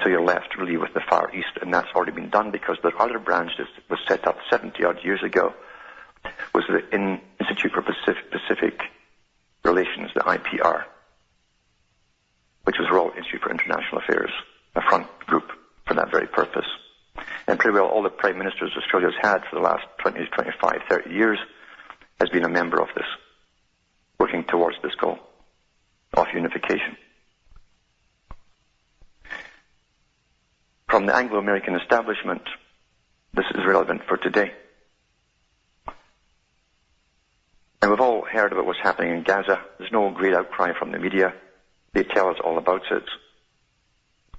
So you're left really with the Far East, and that's already been done because the other branch that was set up 70-odd years ago was the Institute for Pacific Relations, the IPR, which was Royal Institute for International Affairs, a front group for that very purpose. And pretty well all the prime ministers Australia's had for the last 20, 25, 30 years has been a member of this, working towards this goal of unification. From the Anglo-American establishment, this is relevant for today. And we've all heard about what's happening in Gaza. There's no great outcry from the media. They tell us all about it.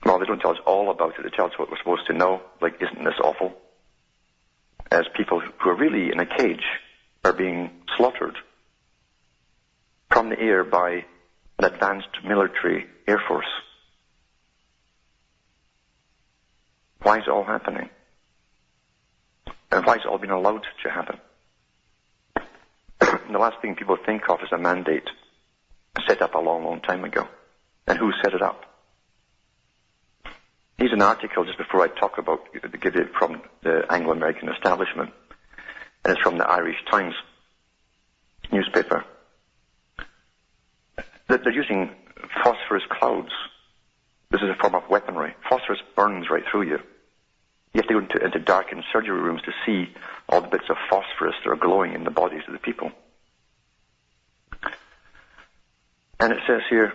Well, they don't tell us all about it. They tell us what we're supposed to know. Like, isn't this awful? As people who are really in a cage are being slaughtered from the air by an advanced military air force. Why is it all happening? And why is it all being allowed to happen? And the last thing people think of is a mandate set up a long, long time ago. And who set it up? Here's an article just before I talk about, give it from the Anglo-American establishment. And it's from the Irish Times newspaper. They're using phosphorus clouds. This is a form of weaponry. Phosphorus burns right through you. You have to go into darkened surgery rooms to see all the bits of phosphorus that are glowing in the bodies of the people. And it says here,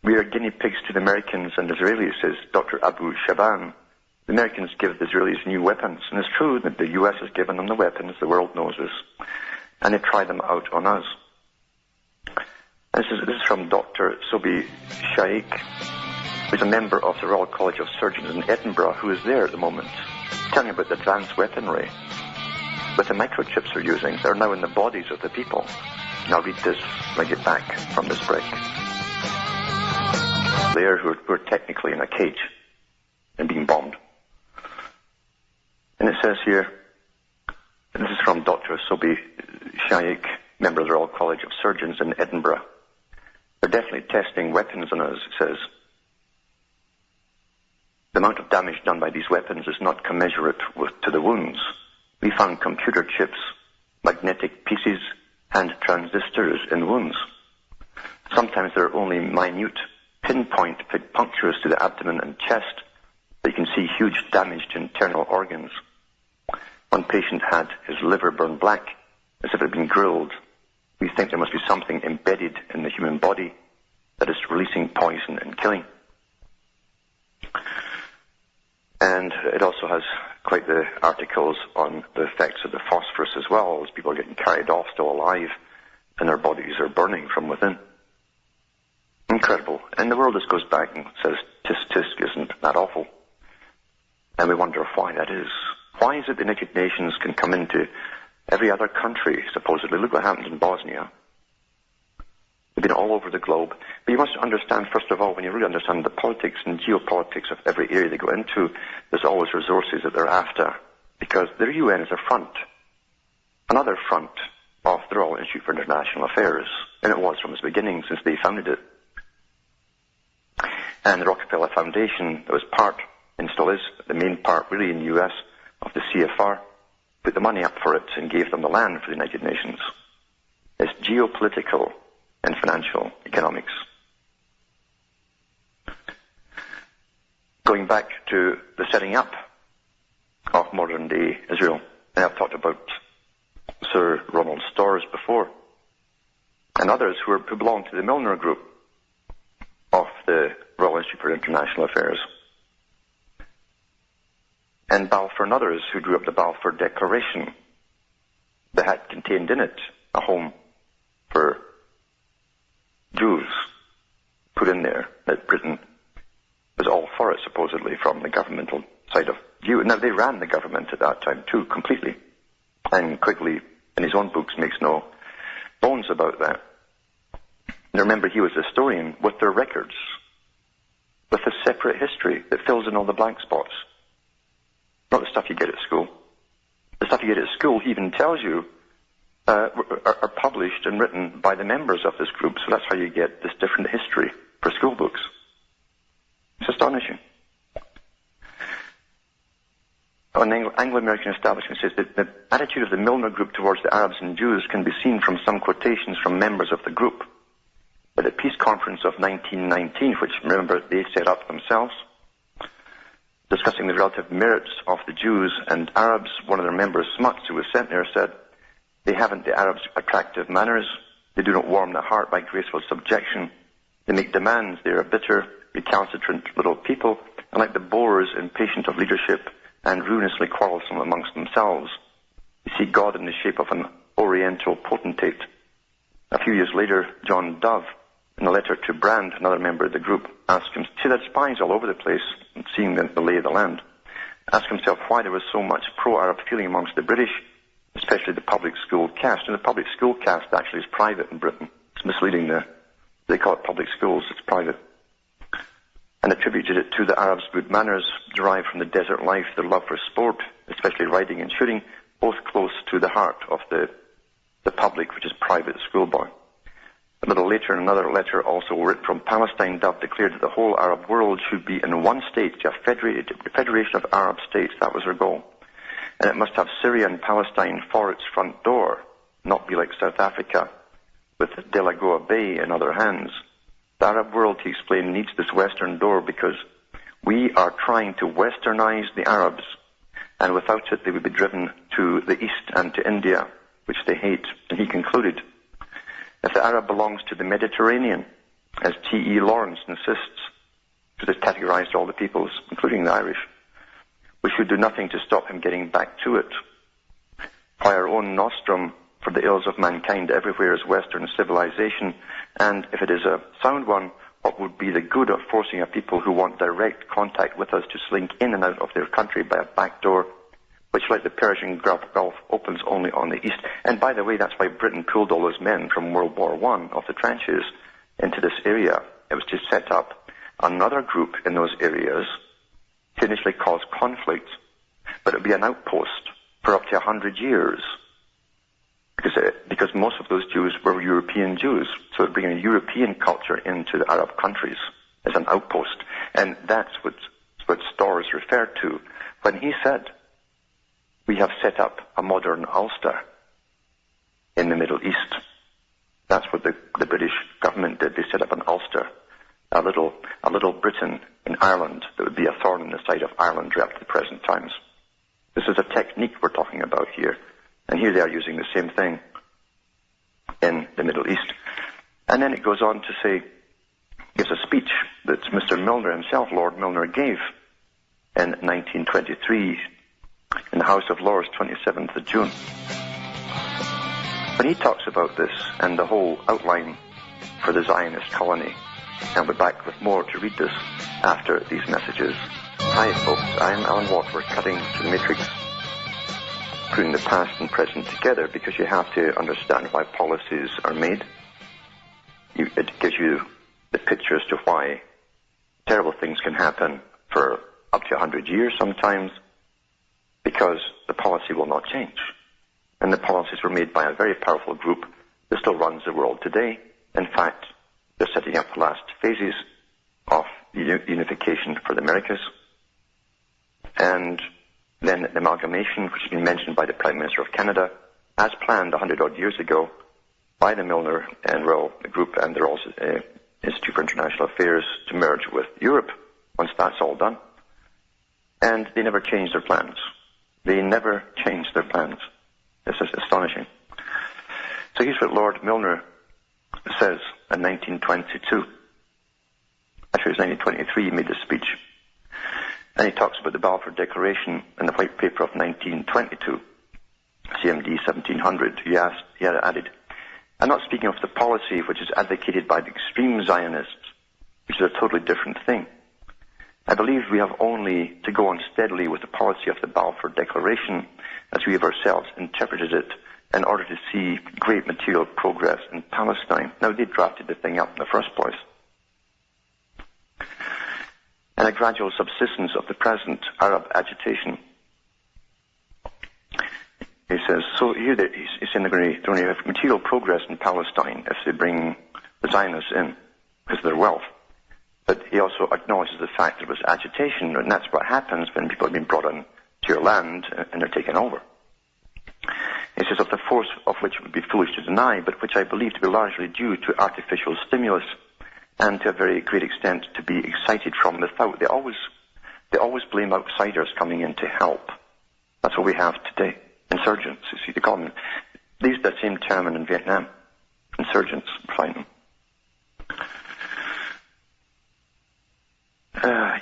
we are guinea pigs to the Americans and Israelis, says Dr. Abu Shaban. The Americans give the Israelis new weapons. And it's true that the US has given them the weapons, the world knows this. And they try them out on us. And this is from Dr. Sobi Shaikh, who's a member of the Royal College of Surgeons in Edinburgh, who is there at the moment, telling about the advanced weaponry with the microchips they're using. They're now in the bodies of the people. Now read this when I get back from this break. There who are technically in a cage and being bombed. And it says here, and this is from Dr. Sobi Shaikh, member of the Royal College of Surgeons in Edinburgh. They're definitely testing weapons on us, it says. The amount of damage done by these weapons is not commensurate to the wounds. We found computer chips, magnetic pieces, and transistors in wounds. Sometimes they're only minute, pinpoint punctures to the abdomen and chest, but you can see huge damage to internal organs. One patient had his liver burned black, as if it had been grilled. We think there must be something embedded in the human body that is releasing poison and killing. And it also has quite the articles on the effects of the phosphorus as well, as people are getting carried off still alive and their bodies are burning from within. Incredible. And the world just goes back and says, tisk tisk, isn't that awful? And we wonder why that is. Why is it the United Nations can come into every other country, supposedly? Look what happened in Bosnia. They've been all over the globe. But you must understand, first of all, when you really understand the politics and geopolitics of every area they go into, there's always resources that they're after. Because the UN is a front, another front of the Royal Institute for International Affairs. And it was from its beginning, since they founded it. And the Rockefeller Foundation, that was part, and still is, the main part really in the US of the CFR, put the money up for it and gave them the land for the United Nations. It's geopolitical and financial economics. Going back to the setting up of modern day Israel, and I've talked about Sir Ronald Storrs before, and others who belong to the Milner Group of the Royal Institute for International Affairs, and Balfour and others who drew up the Balfour Declaration that had contained in it a home for Jews, put in there that Britain was all for it, supposedly, from the governmental side of view. Now, they ran the government at that time, too, completely. And Quigley, in his own books, makes no bones about that. And remember, he was a historian with their records, with a separate history that fills in all the blank spots. Not the stuff you get at school. The stuff you get at school, he even tells you, are published and written by the members of this group, so that's how you get this different history for school books. It's astonishing. An Anglo-American establishment says that the attitude of the Milner group towards the Arabs and Jews can be seen from some quotations from members of the group. At the Peace Conference of 1919, which, remember, they set up themselves, discussing the relative merits of the Jews and Arabs, one of their members, Smuts, who was sent there, said, "They haven't the Arabs' attractive manners. They do not warm the heart by graceful subjection. They make demands. They are bitter, recalcitrant little people, and like the Boers, impatient of leadership and ruinously quarrelsome amongst themselves. They see God in the shape of an oriental potentate." A few years later, John Dove, in a letter to Brand, another member of the group, asked him, see that spies all over the place, and seeing the lay of the land, asked himself why there was so much pro-Arab feeling amongst the British, especially the public school caste. And the public school caste actually is private in Britain. It's misleading there. They call it public schools, it's private. And attributed it to the Arabs' good manners, derived from the desert life, their love for sport, especially riding and shooting, both close to the heart of the public, which is private schoolboy. A little later, in another letter also written from Palestine, Dove declared that the whole Arab world should be in one state, a federation of Arab states. That was their goal. And it must have Syria and Palestine for its front door, not be like South Africa, with Delagoa Bay in other hands. The Arab world, he explained, needs this western door because we are trying to westernize the Arabs, and without it they would be driven to the east and to India, which they hate. And he concluded, if the Arab belongs to the Mediterranean, as T.E. Lawrence insists, because it categorized all the peoples, including the Irish, we should do nothing to stop him getting back to it. Why our own nostrum for the ills of mankind everywhere is Western civilization, and if it is a sound one, what would be the good of forcing a people who want direct contact with us to slink in and out of their country by a back door, which, like the Persian Gulf, opens only on the east? And by the way, that's why Britain pulled all those men from World War I off the trenches into this area. It was to set up another group in those areas to initially cause conflict, but it would be an outpost for up to 100 years. Because most of those Jews were European Jews, so it bringing a European culture into the Arab countries as an outpost. And that's what Storrs referred to when he said, we have set up a modern Ulster in the Middle East. That's what the British government did. They set up an Ulster, a little Britain in Ireland that would be a thorn in the side of Ireland right up to the present times. This is a technique we're talking about here. And here they are using the same thing in the Middle East. And then it goes on to say, gives a speech that Mr. Milner himself, Lord Milner, gave in 1923 in the House of Lords, 27th of June. When he talks about this and the whole outline for the Zionist colony, and we're back with more to read this after these messages. Hi folks, I'm Alan Watt. We're cutting to the matrix, putting the past and present together, because you have to understand why policies are made. It gives you the picture as to why terrible things can happen for up to 100 years sometimes, because the policy will not change. And the policies were made by a very powerful group that still runs the world today. In fact, they're setting up the last phases of unification for the Americas. And then the amalgamation, which has been mentioned by the Prime Minister of Canada, as planned 100-odd years ago by the Milner and Royal Group and the Royal Institute for International Affairs, to merge with Europe once that's all done. And they never changed their plans. They never changed their plans. This is astonishing. So here's what Lord Milner says in 1922. Actually, it was 1923 he made this speech. And he talks about the Balfour Declaration in the White Paper of 1922, CMD 1700. He had added, I'm not speaking of the policy which is advocated by the extreme Zionists, which is a totally different thing. I believe we have only to go on steadily with the policy of the Balfour Declaration, as we have ourselves interpreted it, in order to see great material progress in Palestine. Now, they drafted the thing up in the first place. And a gradual subsistence of the present Arab agitation. He says, so here he's saying they're going to have material progress in Palestine if they bring the Zionists in, because of their wealth. But he also acknowledges the fact there was agitation, and that's what happens when people have been brought on to your land and they're taken over. He says, of the force of which it would be foolish to deny, but which I believe to be largely due to artificial stimulus and to a very great extent to be excited from without. They always blame outsiders coming in to help. That's what we have today. Insurgents, you see, they call them. They used that same term in Vietnam. Insurgents, find them.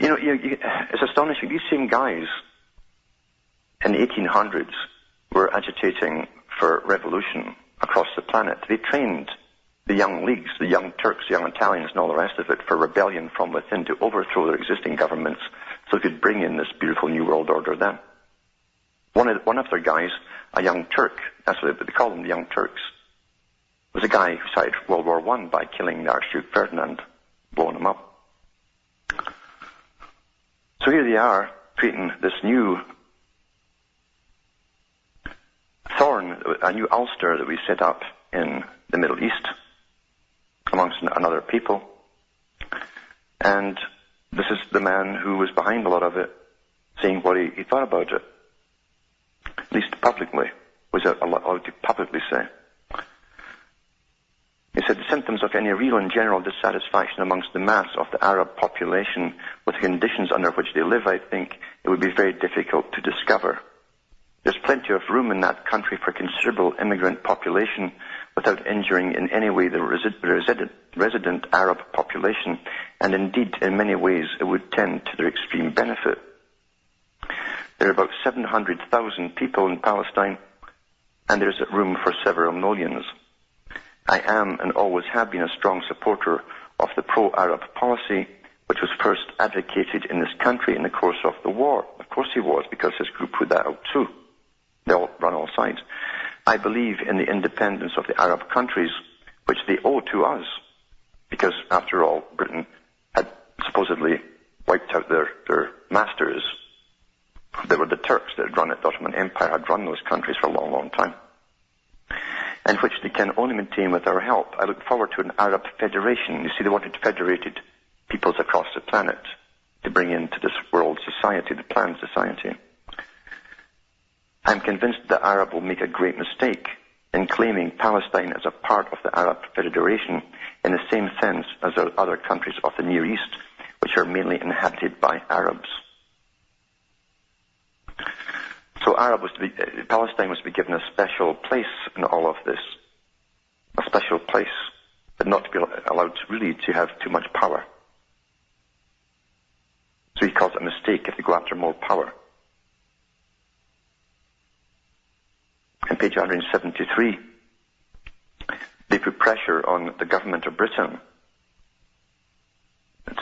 It's astonishing. These same guys in the 1800s were agitating for revolution across the planet. They trained the young leagues, the young Turks, the young Italians, and all the rest of it for rebellion from within to overthrow their existing governments so they could bring in this beautiful new world order then. One of their guys, a young Turk, that's what they call them, the young Turks, was a guy who started World War I by killing the Archduke Ferdinand, blowing him up. So here they are, creating this new thorn, a new ulster that we set up in the Middle East amongst another people. And this is the man who was behind a lot of it, saying what he thought about it. At least publicly, was allowed to publicly say. He said, the symptoms of any real and general dissatisfaction amongst the mass of the Arab population with the conditions under which they live, I think it would be very difficult to discover. There's plenty of room in that country for considerable immigrant population without injuring in any way the resident Arab population, and indeed, in many ways, it would tend to their extreme benefit. There are about 700,000 people in Palestine, and there's room for several millions. I am and always have been a strong supporter of the pro-Arab policy, which was first advocated in this country in the course of the war. Of course he was, because his group put that out too. They all run all sides. I believe in the independence of the Arab countries, which they owe to us, because after all, Britain had supposedly wiped out their masters. They were the Turks that had run it. The Ottoman Empire had run those countries for a long, long time, and which they can only maintain with our help. I look forward to an Arab federation. You see, they wanted federated peoples across the planet to bring into this world society, the planned society. I'm convinced the Arab will make a great mistake in claiming Palestine as a part of the Arab Federation in the same sense as the other countries of the Near East, which are mainly inhabited by Arabs. So Palestine was to be given a special place in all of this, a special place, but not to be allowed really to have too much power. So he calls it a mistake if they go after more power. On page 173, they put pressure on the government of Britain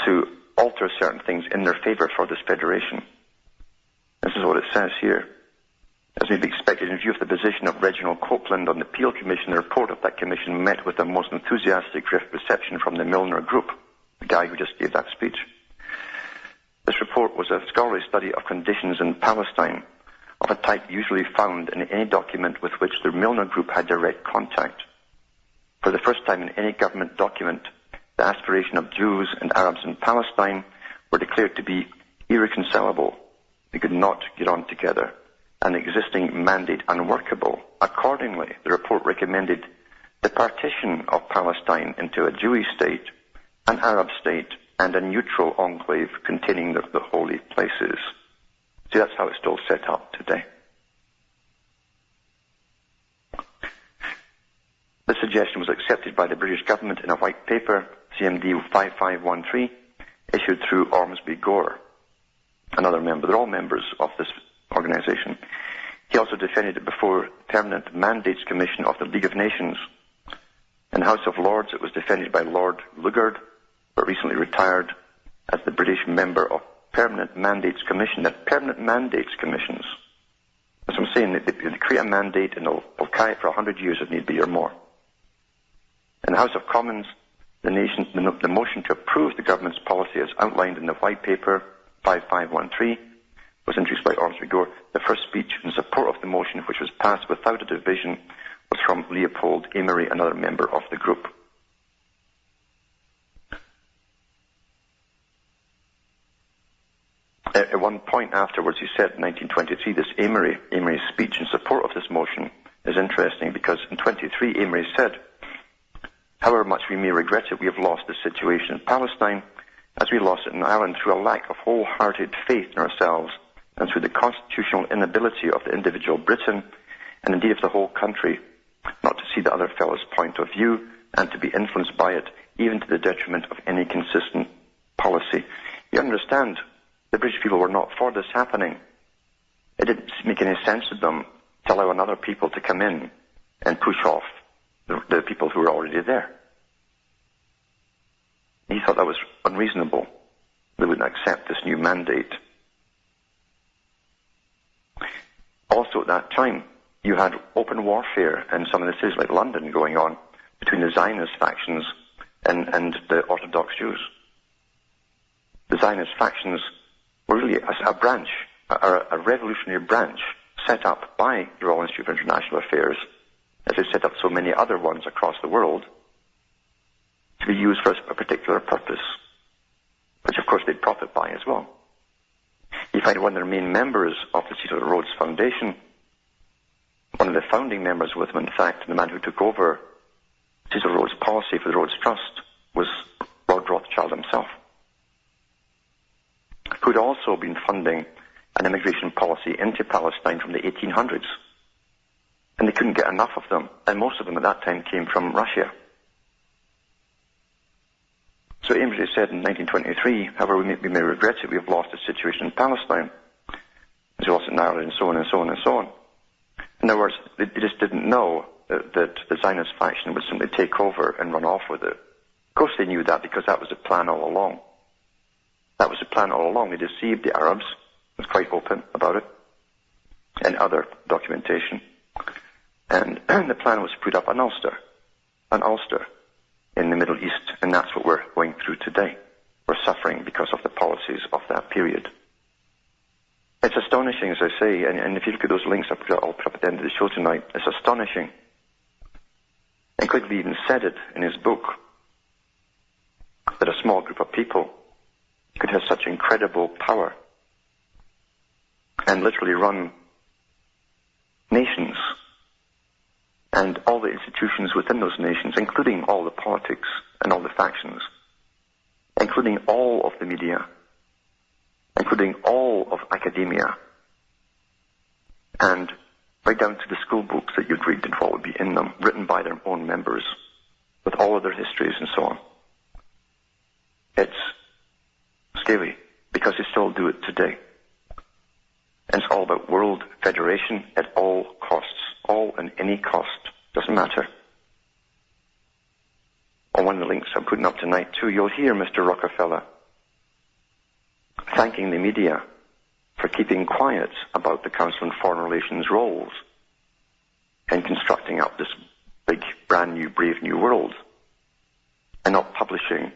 to alter certain things in their favour for this federation. This is what it says here. As may be expected, in view of the position of Reginald Copeland on the Peel Commission, the report of that commission met with the most enthusiastic reception from the Milner Group, the guy who just gave that speech. This report was a scholarly study of conditions in Palestine, of a type usually found in any document with which the Milner Group had direct contact. For the first time in any government document, the aspiration of Jews and Arabs in Palestine were declared to be irreconcilable. They could not get on together, and the existing mandate unworkable. Accordingly, the report recommended the partition of Palestine into a Jewish state, an Arab state, and a neutral enclave containing the holy places. See, that's how it's still set up today. This suggestion was accepted by the British government in a white paper, CMD 5513, issued through Ormsby Gore, another member. They're all members of this organization. He also defended it before the Permanent Mandates Commission of the League of Nations. In the House of Lords, it was defended by Lord Lugard, but recently retired as the British member of Permanent Mandates Commission. That Permanent Mandates Commissions, as I'm saying, they create a mandate and they'll carry it for 100 years if need be or more. In the House of Commons, the motion to approve the government's policy as outlined in the White Paper 5513 was introduced by Ormsby Gore. The first speech in support of the motion, which was passed without a division, was from Leopold Amery, another member of the group. At one point afterwards, he said in 1923, this Amory's speech in support of this motion is interesting because in 23, Amory said, however much we may regret it, we have lost the situation in Palestine as we lost it in Ireland through a lack of wholehearted faith in ourselves and through the constitutional inability of the individual Briton and indeed of the whole country not to see the other fellow's point of view and to be influenced by it, even to the detriment of any consistent policy. You understand, the British people were not for this happening. It didn't make any sense to them to allow another people to come in and push off the people who were already there. He thought that was unreasonable. They wouldn't accept this new mandate. Also at that time, you had open warfare in some of the cities like London going on between the Zionist factions and the Orthodox Jews. The Zionist factions were really a branch, a revolutionary branch set up by the Royal Institute of International Affairs, as they set up so many other ones across the world, to be used for a particular purpose, which of course they'd profit by as well. You find one of their main members of the Cecil Rhodes Foundation, one of the founding members with them, in fact, the man who took over Cecil Rhodes' policy for the Rhodes Trust, was Lord Rothschild himself, who'd also been funding an immigration policy into Palestine from the 1800s. And they couldn't get enough of them, and most of them at that time came from Russia. So Amory said in 1923, however we may regret it, we have lost the situation in Palestine, as we lost it in Ireland, and so on and so on and so on. In other words, they just didn't know that the Zionist faction would simply take over and run off with it. Of course they knew that because that was the plan all along. That was the plan all along. They deceived the Arabs. It was quite open about it, and other documentation. And the plan was to put up an Ulster in the Middle East, and that's what we're going through today. We're suffering because of the policies of that period. It's astonishing, as I say, and if you look at those links I'll put up at the end of the show tonight, it's astonishing. And Quigley even said it in his book, that a small group of people could have such incredible power and literally run nations and all the institutions within those nations, including all the politics and all the factions, including all of the media, including all of academia, and right down to the school books that you'd read and what would be in them, written by their own members, with all of their histories and so on. It's scary, because they still do it today. And it's all about world federation at all costs, all and any cost, doesn't matter. On one of the links I'm putting up tonight too, you'll hear Mr. Rockefeller thanking the media for keeping quiet about the Council on Foreign Relations roles and constructing up this big, brand new, brave new world and not publishing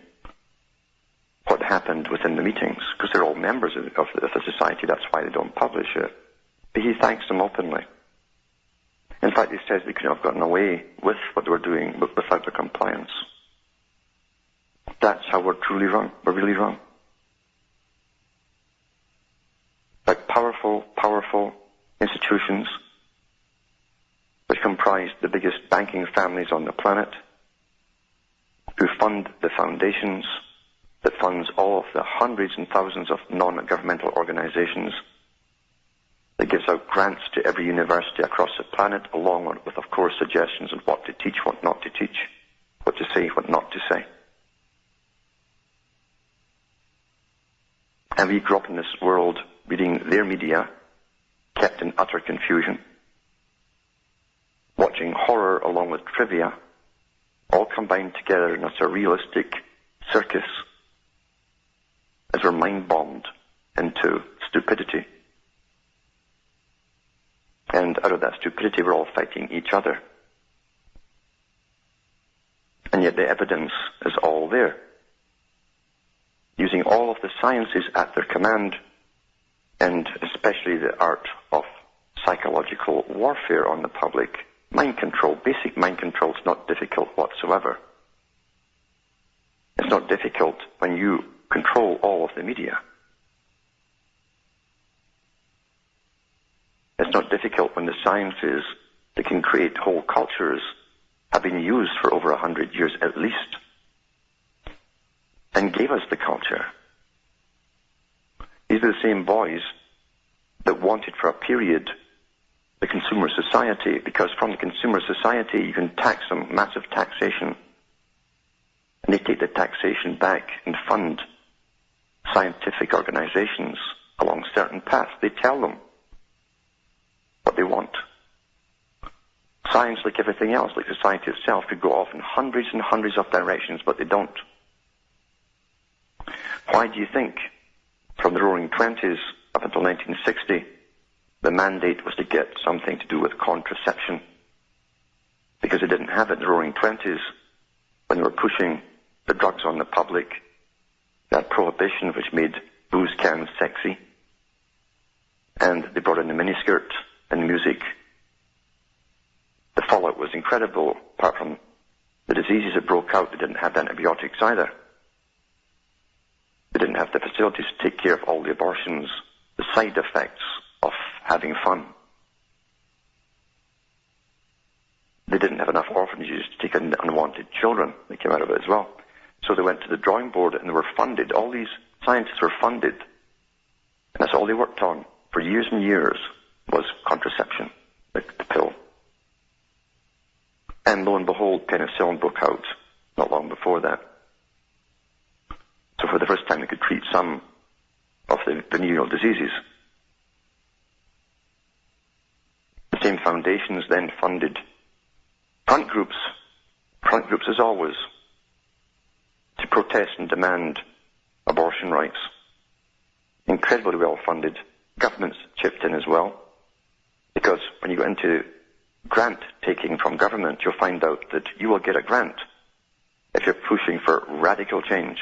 what happened within the meetings, because they're all members of the society. That's why they don't publish it. But he thanks them openly. In fact, he says they couldn't have gotten away with what they were doing without their compliance. That's how we're truly run. We're really run. Like powerful institutions which comprise the biggest banking families on the planet, who fund the foundations that funds all of the hundreds and thousands of non-governmental organizations, that gives out grants to every university across the planet, along with, of course, suggestions on what to teach, what not to teach, what to say, what not to say. And we grew up in this world reading their media, kept in utter confusion, watching horror along with trivia, all combined together in a surrealistic circus, as we're mind-bombed into stupidity. And out of that stupidity, we're all fighting each other. And yet the evidence is all there. Using all of the sciences at their command, and especially the art of psychological warfare on the public, mind control, basic mind control is not difficult whatsoever. It's not difficult when you control all of the media. not difficult when the sciences that can create whole cultures have been used for over 100 years at least, and gave us the culture. These are the same boys that wanted for a period the consumer society, because from the consumer society you can tax them, massive taxation, and they take the taxation back and fund scientific organizations along certain paths. They tell them what they want. Science, like everything else, like society itself, could go off in hundreds and hundreds of directions, but they don't. Why do you think, from the Roaring Twenties up until 1960, the mandate was to get something to do with contraception? Because they didn't have it in the Roaring Twenties when they were pushing the drugs on the public. That prohibition which made booze cans sexy. And they brought in the miniskirt and music. The fallout was incredible. Apart from the diseases that broke out, they didn't have antibiotics either. They didn't have the facilities to take care of all the abortions, the side effects of having fun. They didn't have enough orphanages to take in unwanted children. They came out of it as well. So they went to the drawing board and they were funded. All these scientists were funded. And that's all they worked on for years and years was contraception, the pill. And lo and behold, penicillin broke out not long before that. So for the first time they could treat some of the venereal diseases. The same foundations then funded front groups as always, to protest and demand abortion rights. Incredibly well funded. Governments chipped in as well. Because when you go into grant taking from government, you'll find out that you will get a grant if you're pushing for radical change.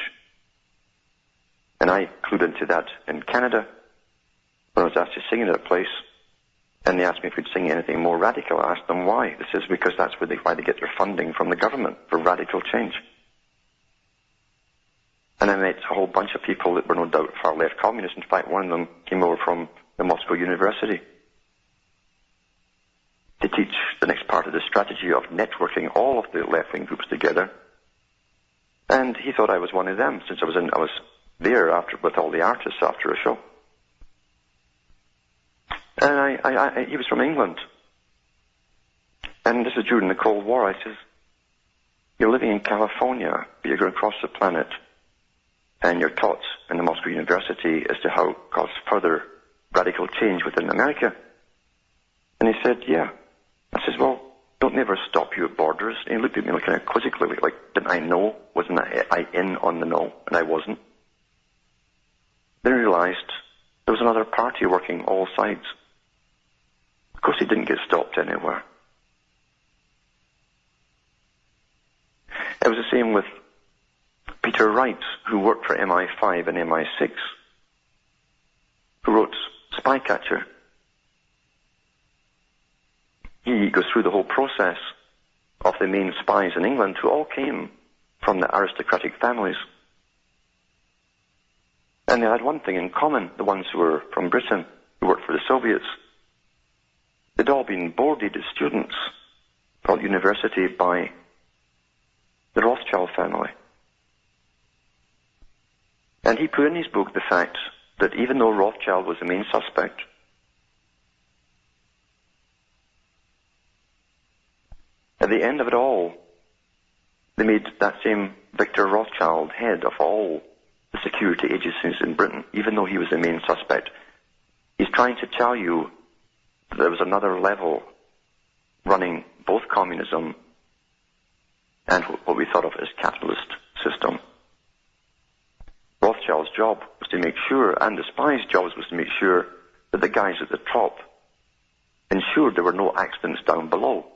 And I clued into that in Canada when I was asked to sing at a place, and they asked me if we'd sing anything more radical. I asked them why. This is because that's why they get their funding from the government, for radical change. And I met a whole bunch of people that were no doubt far-left communists. In fact, one of them came over from the Moscow University to teach the next part of the strategy of networking all of the left-wing groups together. And he thought I was one of them, since I was there with all the artists after a show. And he was from England. And this is during the Cold War. I says, you're living in California, but you're going across the planet, and you're taught in the Moscow University as to how cause further radical change within America. And he said, yeah. I says, well, don't they ever stop you at borders? And he looked at me kind of quizzically, like, didn't I know? Wasn't I in on the know? And I wasn't. Then I realized there was another party working all sides. Of course he didn't get stopped anywhere. It was the same with Peter Wright, who worked for MI5 and MI6, who wrote Spycatcher. He goes through the whole process of the main spies in England, who all came from the aristocratic families. And they had one thing in common, the ones who were from Britain, who worked for the Soviets. They'd all been boarded as students at university by the Rothschild family. And he put in his book the fact that even though Rothschild was the main suspect, at the end of it all, they made that same Victor Rothschild head of all the security agencies in Britain, even though he was the main suspect. He's trying to tell you that there was another level running both communism and what we thought of as capitalist system. Rothschild's job was to make sure, and the spies' jobs was to make sure, that the guys at the top ensured there were no accidents down below.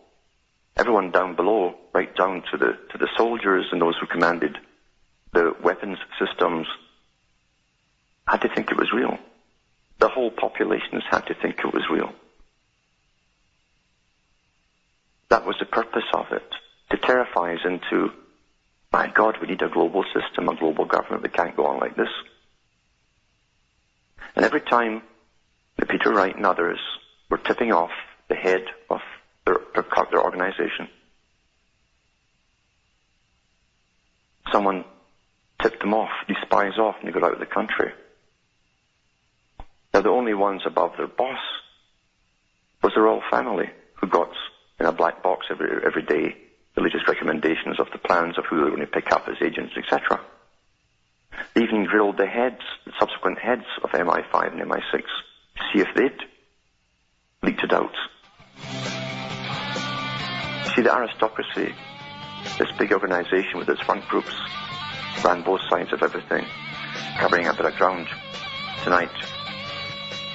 Everyone down below, right down to the soldiers and those who commanded the weapons systems, had to think it was real. The whole populations had to think it was real. That was the purpose of it, to terrify us into, my God, we need a global system, a global government. We can't go on like this. And every time that Peter Wright and others were tipping off the head of their organization. Someone tipped them off, these spies off, and they got out of the country. Now, the only ones above their boss was the royal family, who got in a black box every day the latest recommendations of the plans of who they were going to pick up as agents, etc. They even grilled the subsequent heads of MI5 and MI6 to see if they'd leaked it out. See, the aristocracy, this big organization with its front groups, ran both sides of everything, covering a bit of ground. Tonight,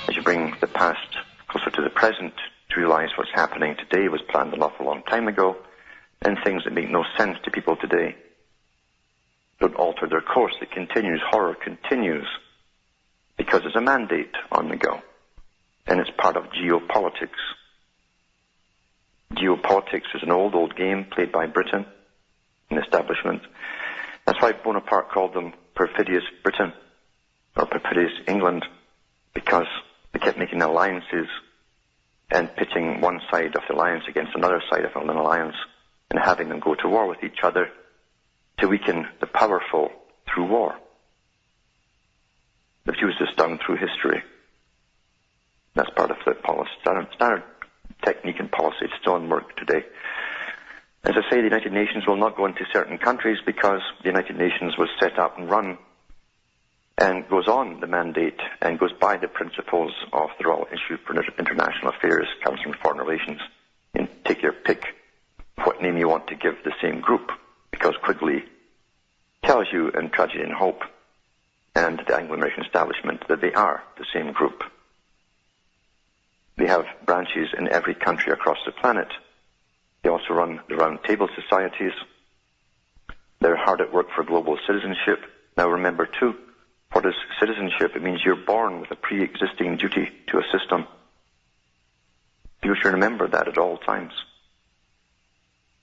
as you bring the past closer to the present, to realize what's happening today was planned an awful long time ago, and things that make no sense to people today don't alter their course. It continues. Horror continues because there's a mandate on the go, and it's part of geopolitics. Geopolitics is an old game played by Britain and establishment. That's why Bonaparte called them perfidious Britain or perfidious England, because they kept making alliances and pitting one side of the alliance against another side of an alliance and having them go to war with each other to weaken the powerful through war. They've used this down through history. That's part of the policy, standard technique and policy. It's still in work today. As I say, the United Nations will not go into certain countries because the United Nations was set up and run and goes on the mandate and goes by the principles of the Royal Institute for International Affairs, Council on Foreign Relations. And take your pick what name you want to give the same group, because Quigley tells you in Tragedy and Hope and the Anglo-American establishment that they are the same group. They have branches in every country across the planet. They also run the Round Table Societies. They're hard at work for global citizenship. Now remember too, what is citizenship? It means you're born with a pre-existing duty to a system. You should remember that at all times.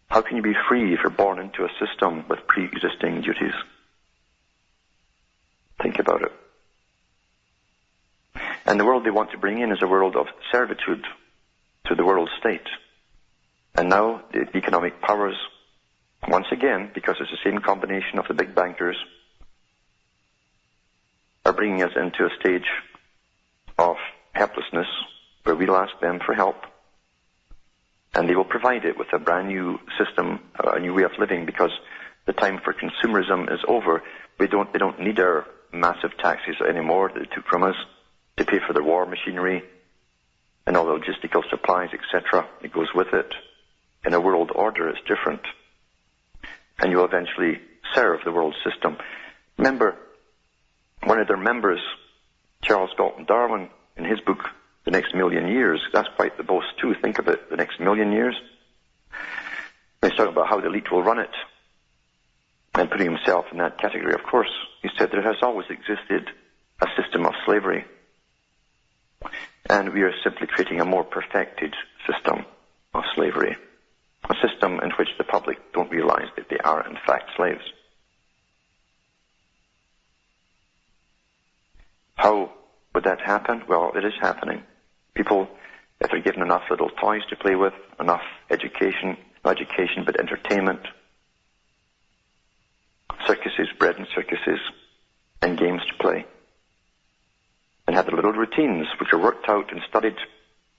How can you be free if you're born into a system with pre-existing duties? Think about it. And the world they want to bring in is a world of servitude to the world state. And now the economic powers, once again, because it's the same combination of the big bankers, are bringing us into a stage of helplessness where we'll ask them for help. And they will provide it with a brand new system, a new way of living, because the time for consumerism is over. They don't need our massive taxes anymore that they took from us to pay for their war machinery and all the logistical supplies, etc. It goes with it. In a world order, it's different. And you'll eventually serve the world system. Remember, one of their members, Charles Galton Darwin, in his book, The Next Million Years, that's quite the boast too. Think of it, the next million years. He's talking about how the elite will run it, and putting himself in that category, of course. He said there has always existed a system of slavery, and we are simply creating a more perfected system of slavery, a system in which the public don't realize that they are in fact slaves. How would that happen? Well, it is happening. People, if they're given enough little toys to play with, enough education, not education, but entertainment, circuses, bread and circuses, and games to play, and have their little routines, which are worked out and studied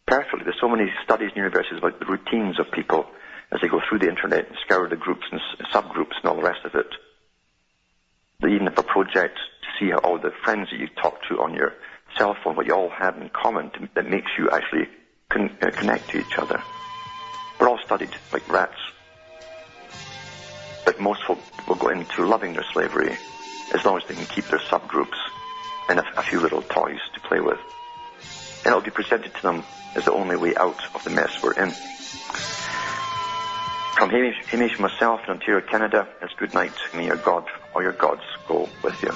perfectly. There's so many studies in universities about the routines of people as they go through the internet and scour the groups and subgroups and all the rest of it. They even have a project to see how all the friends that you talk to on your cell phone, what you all have in common that makes you actually connect to each other. We're all studied like rats. But most folk will go into loving their slavery as long as they can keep their subgroups and a few little toys to play with. And it'll be presented to them as the only way out of the mess we're in. From Hamish myself in Ontario, Canada, it's good night. May your God or your gods go with you.